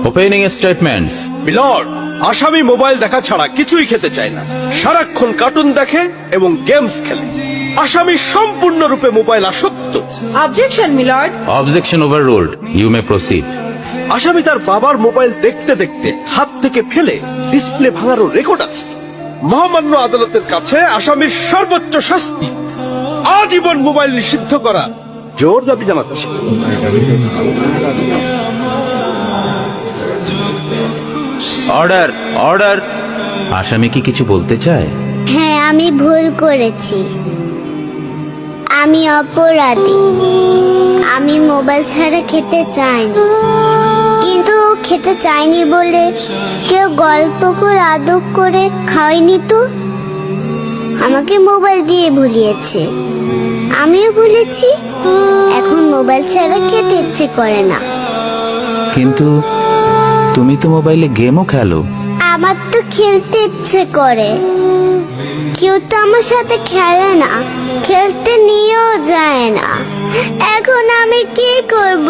Opening statements. Milord, আসামি mobile দেখা ছাড়া কিছুই খেতে চায় না, সারাক্ষণ কার্টুন দেখে এবং গেমস খেলে। আসামি সম্পূর্ণরূপে মোবাইল আসক্ত। Objection milord. Objection overruled, you may proceed. আসামি তার বাবার মোবাইল দেখতে দেখতে হাত থেকে ফেলে ডিসপ্লে ভাঙারও রেকর্ড আছে। মহামান্য আদালতের কাছে আসামির সর্বোচ্চ শাস্তি আজীবন মোবাইল নিষিদ্ধ করা জোর দাবি জানাচ্ছি। Order, order. আসামি কি কিছু বলতে চায়? হ্যাঁ, আমি ভুল করেছি, আমি অপরাধী। আমি মোবাইল ছাড়া খেতে চাইনি, কিন্তু খেতে চাইনি বলে কেউ গল্প করে আদর করে খাওয়াইনি তো। আমাকে মোবাইল দিয়ে ভুলিয়েছে, আমিও ভুলেছি। এখন মোবাইল ছাড়া খেতে ইচ্ছে করে না। কিন্তু তুমি তো মোবাইলে গেমও খেলো। আমার তো খেলতে ইচ্ছে করে, কেউ তো আমার সাথে খেলে না, খেলতে নিয়েও যায় না। এখন আমি কি করব?